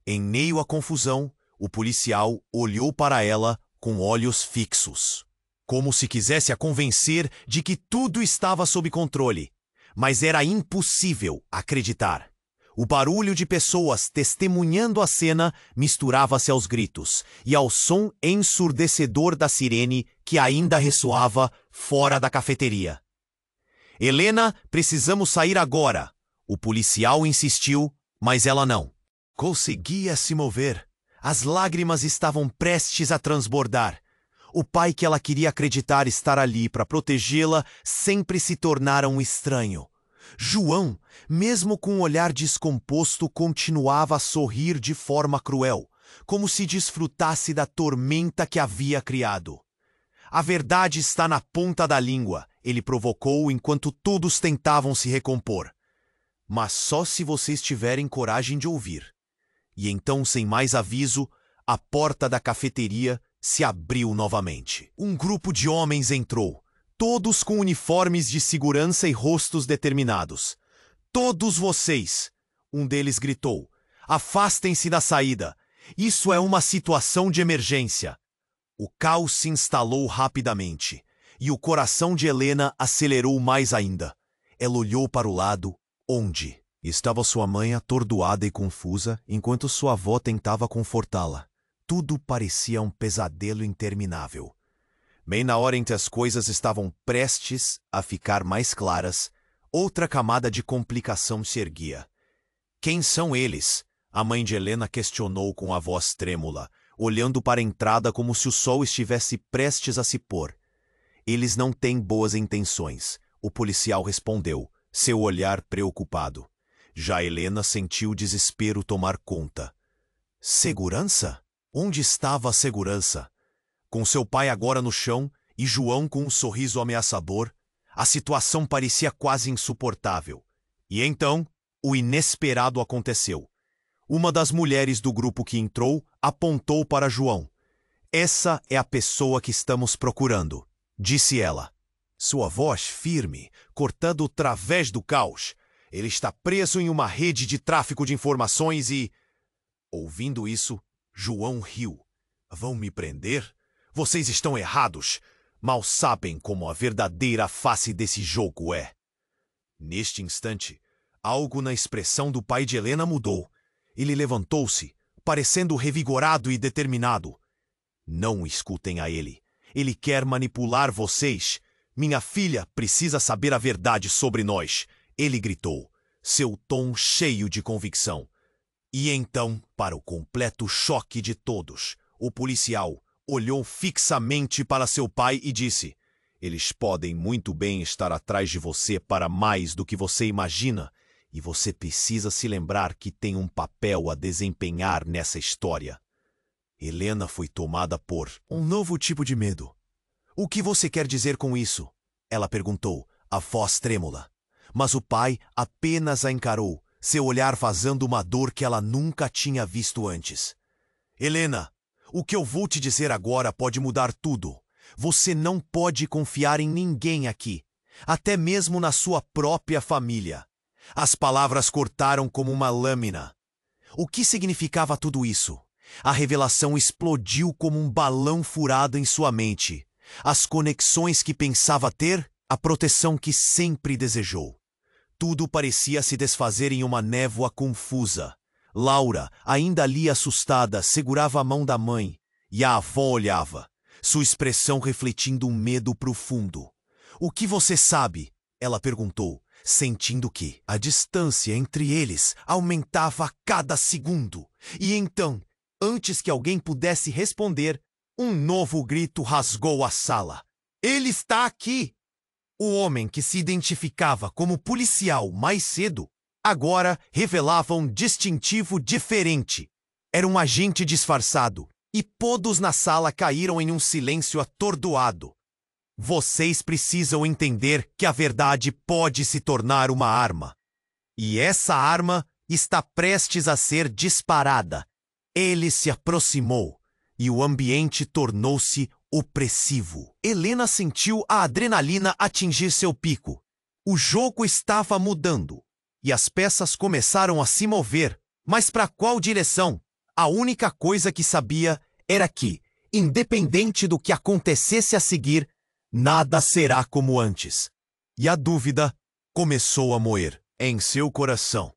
Em meio à confusão, o policial olhou para ela com olhos fixos, como se quisesse a convencer de que tudo estava sob controle. Mas era impossível acreditar. O barulho de pessoas testemunhando a cena misturava-se aos gritos e ao som ensurdecedor da sirene que ainda ressoava fora da cafeteria. Helena, precisamos sair agora. O policial insistiu, mas ela não conseguia se mover. As lágrimas estavam prestes a transbordar. O pai que ela queria acreditar estar ali para protegê-la sempre se tornara um estranho. João, mesmo com um olhar descomposto, continuava a sorrir de forma cruel, como se desfrutasse da tormenta que havia criado. A verdade está na ponta da língua, ele provocou enquanto todos tentavam se recompor. Mas só se vocês tiverem coragem de ouvir. E então, sem mais aviso, a porta da cafeteria se abriu novamente. Um grupo de homens entrou, todos com uniformes de segurança e rostos determinados. Todos vocês! Um deles gritou. Afastem-se da saída. Isso é uma situação de emergência. O caos se instalou rapidamente, e o coração de Helena acelerou mais ainda. Ela olhou para o lado, onde, Estava sua mãe atordoada e confusa, enquanto sua avó tentava confortá-la. Tudo parecia um pesadelo interminável. Bem na hora em que as coisas estavam prestes a ficar mais claras, outra camada de complicação se erguia. Quem são eles? A mãe de Helena questionou com a voz trêmula, olhando para a entrada como se o sol estivesse prestes a se pôr. Eles não têm boas intenções, o policial respondeu, seu olhar preocupado. Já Helena sentiu o desespero tomar conta. Segurança? Onde estava a segurança? Com seu pai agora no chão e João com um sorriso ameaçador, a situação parecia quase insuportável. E então, o inesperado aconteceu. Uma das mulheres do grupo que entrou apontou para João. Essa é a pessoa que estamos procurando, disse ela. Sua voz firme, cortando através do caos. Ele está preso em uma rede de tráfico de informações e... Ouvindo isso, João riu. Vão me prender? Vocês estão errados. Mal sabem como a verdadeira face desse jogo é. Neste instante, algo na expressão do pai de Helena mudou. Ele levantou-se, parecendo revigorado e determinado. Não escutem a ele. Ele quer manipular vocês. Minha filha precisa saber a verdade sobre nós. Ele gritou, seu tom cheio de convicção. E então, para o completo choque de todos, o policial olhou fixamente para seu pai e disse: eles podem muito bem estar atrás de você para mais do que você imagina, e você precisa se lembrar que tem um papel a desempenhar nessa história. Helena foi tomada por um novo tipo de medo. O que você quer dizer com isso? Ela perguntou, a voz trêmula. Mas o pai apenas a encarou, seu olhar vazando uma dor que ela nunca tinha visto antes. Helena, o que eu vou te dizer agora pode mudar tudo. Você não pode confiar em ninguém aqui, até mesmo na sua própria família. As palavras cortaram como uma lâmina. O que significava tudo isso? A revelação explodiu como um balão furado em sua mente. As conexões que pensava ter, a proteção que sempre desejou. Tudo parecia se desfazer em uma névoa confusa. Laura, ainda ali assustada, segurava a mão da mãe, e a avó olhava, sua expressão refletindo um medo profundo. O que você sabe? Ela perguntou, sentindo que a distância entre eles aumentava a cada segundo. E então, antes que alguém pudesse responder, um novo grito rasgou a sala. Ele está aqui! O homem que se identificava como policial mais cedo, agora revelava um distintivo diferente. Era um agente disfarçado, e todos na sala caíram em um silêncio atordoado. Vocês precisam entender que a verdade pode se tornar uma arma. E essa arma está prestes a ser disparada. Ele se aproximou, e o ambiente tornou-se opressivo. Helena sentiu a adrenalina atingir seu pico. O jogo estava mudando, e as peças começaram a se mover. Mas para qual direção? A única coisa que sabia era que, independente do que acontecesse a seguir, nada será como antes. E a dúvida começou a moer em seu coração.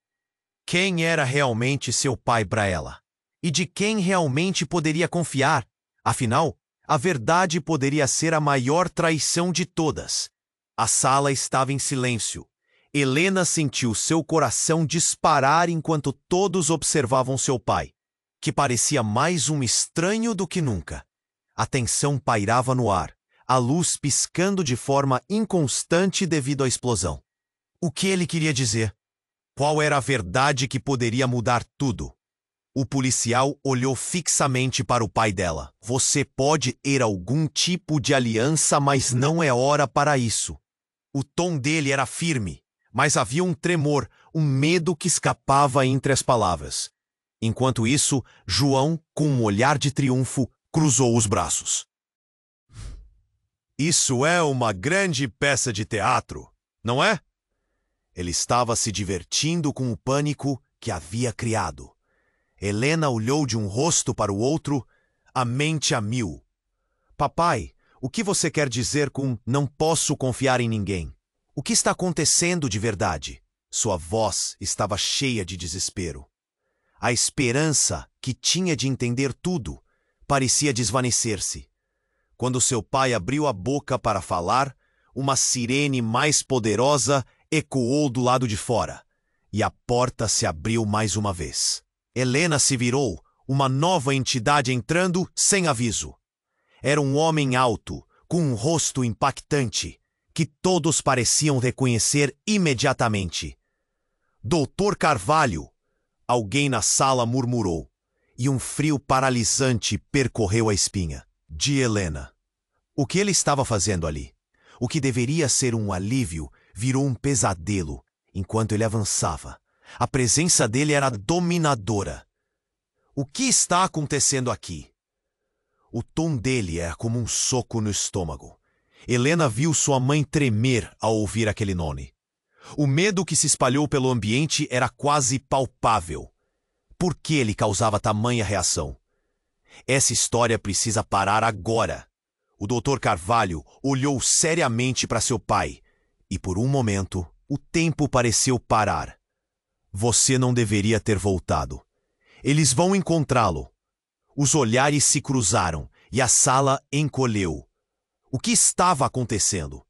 Quem era realmente seu pai para ela? E de quem realmente poderia confiar? Afinal, a verdade poderia ser a maior traição de todas. A sala estava em silêncio. Helena sentiu seu coração disparar enquanto todos observavam seu pai, que parecia mais um estranho do que nunca. A tensão pairava no ar, a luz piscando de forma inconstante devido à explosão. O que ele queria dizer? Qual era a verdade que poderia mudar tudo? O policial olhou fixamente para o pai dela. Você pode ter algum tipo de aliança, mas não é hora para isso. O tom dele era firme, mas havia um tremor, um medo que escapava entre as palavras. Enquanto isso, João, com um olhar de triunfo, cruzou os braços. Isso é uma grande peça de teatro, não é? Ele estava se divertindo com o pânico que havia criado. Helena olhou de um rosto para o outro, a mente a mil. Papai, o que você quer dizer com não posso confiar em ninguém? O que está acontecendo de verdade? Sua voz estava cheia de desespero. A esperança que tinha de entender tudo parecia desvanecer-se. Quando seu pai abriu a boca para falar, uma sirene mais poderosa ecoou do lado de fora, e a porta se abriu mais uma vez. Helena se virou, uma nova entidade entrando sem aviso. Era um homem alto, com um rosto impactante, que todos pareciam reconhecer imediatamente. Doutor Carvalho! Alguém na sala murmurou, e um frio paralisante percorreu a espinha de Helena. O que ele estava fazendo ali? O que deveria ser um alívio virou um pesadelo enquanto ele avançava. A presença dele era dominadora. O que está acontecendo aqui? O tom dele era como um soco no estômago. Helena viu sua mãe tremer ao ouvir aquele nome. O medo que se espalhou pelo ambiente era quase palpável. Por que ele causava tamanha reação? Essa história precisa parar agora. O Dr. Carvalho olhou seriamente para seu pai, e por um momento o tempo pareceu parar. Você não deveria ter voltado. Eles vão encontrá-lo. Os olhares se cruzaram e a sala encolheu. O que estava acontecendo?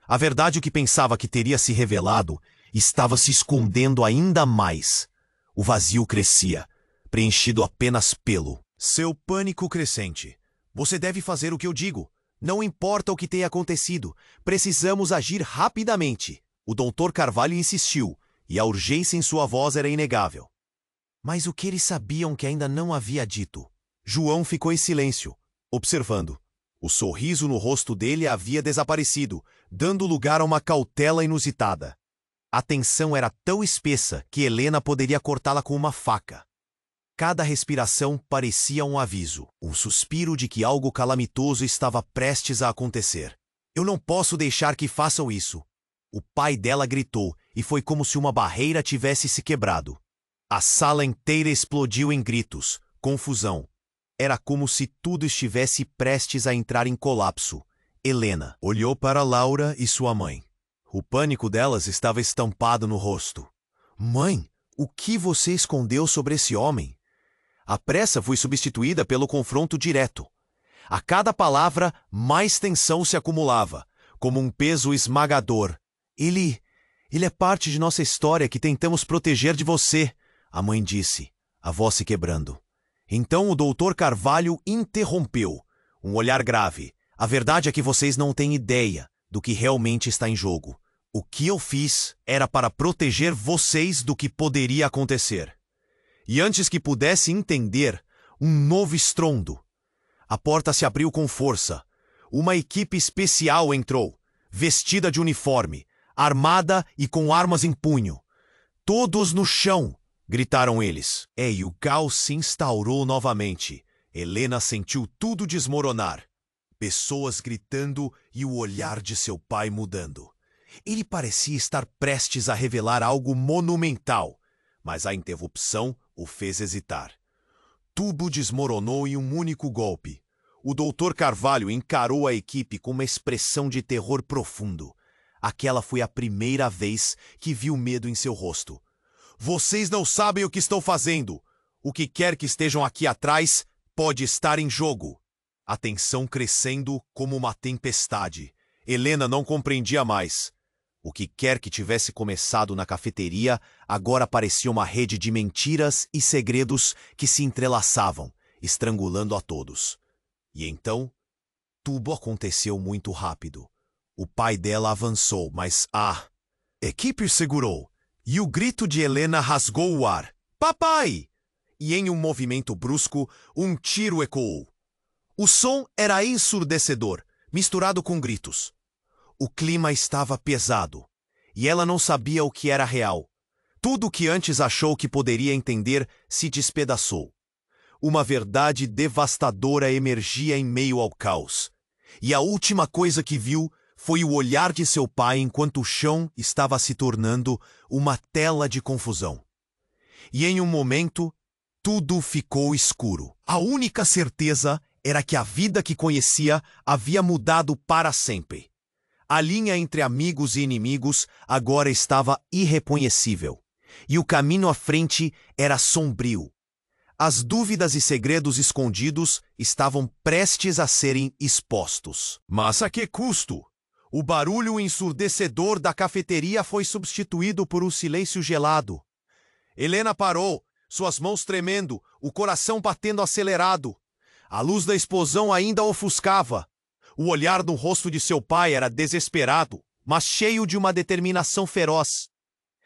A verdade que pensava que teria se revelado estava se escondendo ainda mais. O vazio crescia, preenchido apenas pelo seu pânico crescente. Você deve fazer o que eu digo. Não importa o que tenha acontecido, precisamos agir rapidamente. O Dr. Carvalho insistiu, e a urgência em sua voz era inegável. Mas o que eles sabiam que ainda não havia dito? João ficou em silêncio, observando. O sorriso no rosto dele havia desaparecido, dando lugar a uma cautela inusitada. A tensão era tão espessa que Helena poderia cortá-la com uma faca. Cada respiração parecia um aviso, um suspiro de que algo calamitoso estava prestes a acontecer. Eu não posso deixar que façam isso. O pai dela gritou, e foi como se uma barreira tivesse se quebrado. A sala inteira explodiu em gritos, confusão. Era como se tudo estivesse prestes a entrar em colapso. Helena olhou para Laura e sua mãe. O pânico delas estava estampado no rosto. Mãe, o que você escondeu sobre esse homem? A pressa foi substituída pelo confronto direto. A cada palavra, mais tensão se acumulava, como um peso esmagador. Ele é parte de nossa história que tentamos proteger de você, a mãe disse, a voz se quebrando. Então o Dr. Carvalho interrompeu, um olhar grave. A verdade é que vocês não têm ideia do que realmente está em jogo. O que eu fiz era para proteger vocês do que poderia acontecer. E antes que pudesse entender, um novo estrondo. A porta se abriu com força. Uma equipe especial entrou, vestida de uniforme, armada e com armas em punho. Todos no chão, gritaram eles. E o caos se instaurou novamente. Helena sentiu tudo desmoronar. Pessoas gritando e o olhar de seu pai mudando. Ele parecia estar prestes a revelar algo monumental, mas a interrupção o fez hesitar. Tudo desmoronou em um único golpe. O Dr. Carvalho encarou a equipe com uma expressão de terror profundo. Aquela foi a primeira vez que viu medo em seu rosto. Vocês não sabem o que estão fazendo. O que quer que estejam aqui atrás pode estar em jogo. A tensão crescendo como uma tempestade. Helena não compreendia mais. O que quer que tivesse começado na cafeteria agora parecia uma rede de mentiras e segredos que se entrelaçavam, estrangulando a todos. E então, tudo aconteceu muito rápido. O pai dela avançou, mas a equipe segurou, e o grito de Helena rasgou o ar. Papai! E em um movimento brusco, um tiro ecoou. O som era ensurdecedor, misturado com gritos. O clima estava pesado, e ela não sabia o que era real. Tudo o que antes achou que poderia entender se despedaçou. Uma verdade devastadora emergia em meio ao caos. E a última coisa que viu foi o olhar de seu pai enquanto o chão estava se tornando uma tela de confusão. E em um momento, tudo ficou escuro. A única certeza era que a vida que conhecia havia mudado para sempre. A linha entre amigos e inimigos agora estava irreconhecível, e o caminho à frente era sombrio. As dúvidas e segredos escondidos estavam prestes a serem expostos. Mas a que custo? O barulho ensurdecedor da cafeteria foi substituído por um silêncio gelado. Helena parou, suas mãos tremendo, o coração batendo acelerado. A luz da explosão ainda ofuscava. O olhar no rosto de seu pai era desesperado, mas cheio de uma determinação feroz.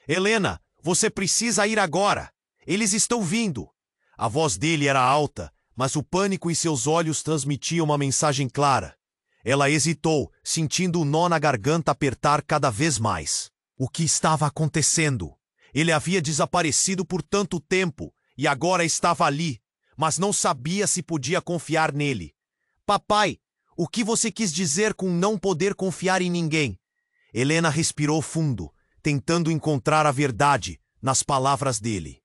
Helena, você precisa ir agora. Eles estão vindo. A voz dele era alta, mas o pânico em seus olhos transmitia uma mensagem clara. Ela hesitou, sentindo o nó na garganta apertar cada vez mais. O que estava acontecendo? Ele havia desaparecido por tanto tempo e agora estava ali, mas não sabia se podia confiar nele. Papai, o que você quis dizer com não poder confiar em ninguém? Helena respirou fundo, tentando encontrar a verdade nas palavras dele.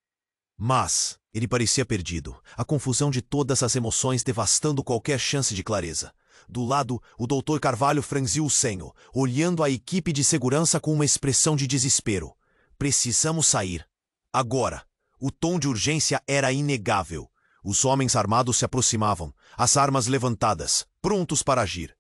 Mas ele parecia perdido, a confusão de todas as emoções devastando qualquer chance de clareza. Do lado, o Dr. Carvalho franziu o senho, olhando a equipe de segurança com uma expressão de desespero. Precisamos sair. Agora. O tom de urgência era inegável. Os homens armados se aproximavam, as armas levantadas, prontos para agir.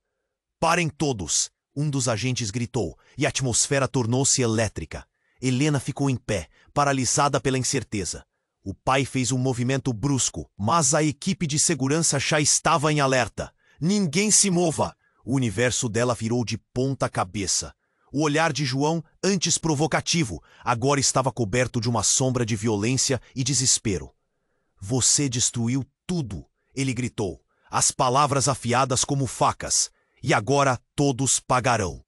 Parem todos! Um dos agentes gritou, e a atmosfera tornou-se elétrica. Helena ficou em pé, paralisada pela incerteza. O pai fez um movimento brusco, mas a equipe de segurança já estava em alerta. Ninguém se mova! O universo dela virou de ponta cabeça. O olhar de João, antes provocativo, agora estava coberto de uma sombra de violência e desespero. Você destruiu tudo, ele gritou, as palavras afiadas como facas, e agora todos pagarão.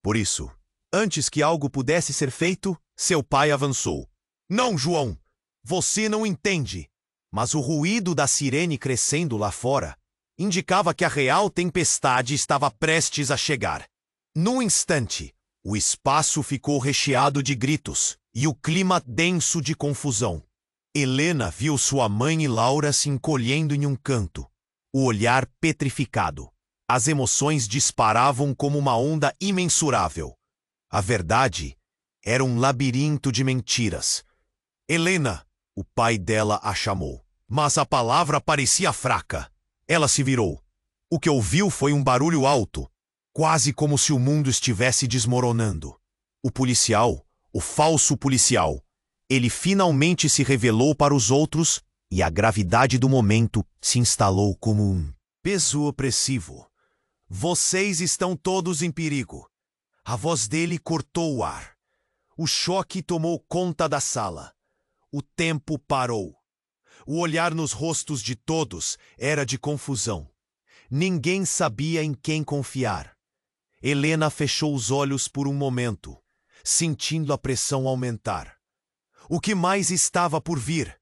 Por isso, antes que algo pudesse ser feito, seu pai avançou. Não, João! Você não entende! Mas o ruído da sirene crescendo lá fora indicava que a real tempestade estava prestes a chegar. Num instante, o espaço ficou recheado de gritos e o clima denso de confusão. Helena viu sua mãe e Laura se encolhendo em um canto, o olhar petrificado. As emoções disparavam como uma onda imensurável. A verdade era um labirinto de mentiras. Helena, o pai dela a chamou, mas a palavra parecia fraca. Ela se virou. O que ouviu foi um barulho alto, quase como se o mundo estivesse desmoronando. O policial, o falso policial, ele finalmente se revelou para os outros e a gravidade do momento se instalou como um peso opressivo. Vocês estão todos em perigo. A voz dele cortou o ar. O choque tomou conta da sala. O tempo parou. O olhar nos rostos de todos era de confusão. Ninguém sabia em quem confiar. Helena fechou os olhos por um momento, sentindo a pressão aumentar. O que mais estava por vir?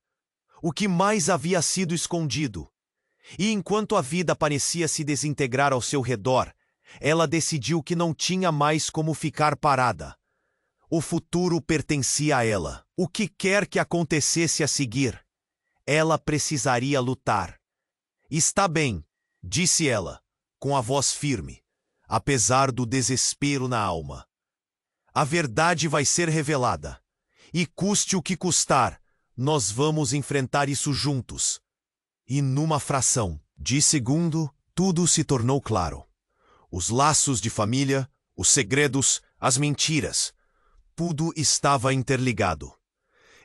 O que mais havia sido escondido? E enquanto a vida parecia se desintegrar ao seu redor, ela decidiu que não tinha mais como ficar parada. O futuro pertencia a ela. O que quer que acontecesse a seguir, ela precisaria lutar. Está bem, disse ela, com a voz firme, apesar do desespero na alma. A verdade vai ser revelada. E custe o que custar, nós vamos enfrentar isso juntos. E numa fração de segundo, tudo se tornou claro. Os laços de família, os segredos, as mentiras, tudo estava interligado.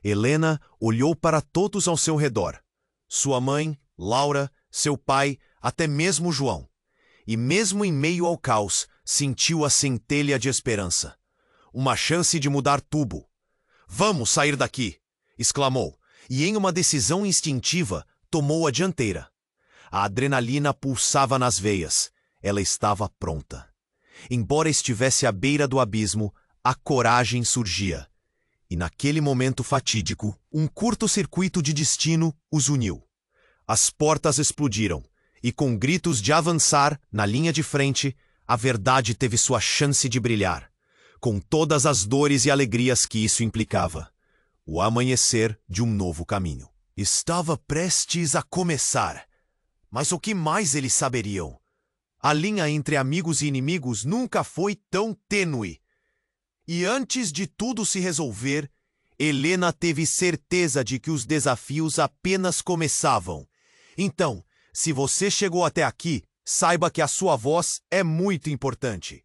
Helena olhou para todos ao seu redor. Sua mãe, Laura, seu pai, até mesmo João. E mesmo em meio ao caos, sentiu a centelha de esperança. Uma chance de mudar tudo. Vamos sair daqui! Exclamou, e em uma decisão instintiva, tomou a dianteira. A adrenalina pulsava nas veias. Ela estava pronta. Embora estivesse à beira do abismo, a coragem surgia. E naquele momento fatídico, um curto-circuito de destino os uniu. As portas explodiram, e com gritos de avançar, na linha de frente, a verdade teve sua chance de brilhar, com todas as dores e alegrias que isso implicava. O amanhecer de um novo caminho. Estava prestes a começar. Mas o que mais eles saberiam? A linha entre amigos e inimigos nunca foi tão tênue. E antes de tudo se resolver, Helena teve certeza de que os desafios apenas começavam. Então, se você chegou até aqui, saiba que a sua voz é muito importante.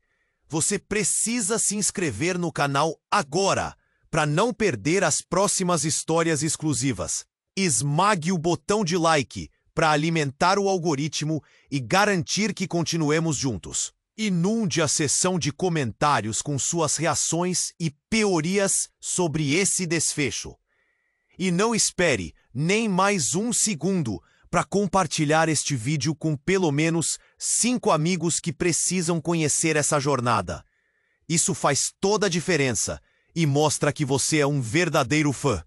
Você precisa se inscrever no canal agora, para não perder as próximas histórias exclusivas. Esmague o botão de like para alimentar o algoritmo e garantir que continuemos juntos. Inunde a seção de comentários com suas reações e teorias sobre esse desfecho. E não espere nem mais um segundo para compartilhar este vídeo com pelo menos 5 amigos que precisam conhecer essa jornada. Isso faz toda a diferença e mostra que você é um verdadeiro fã.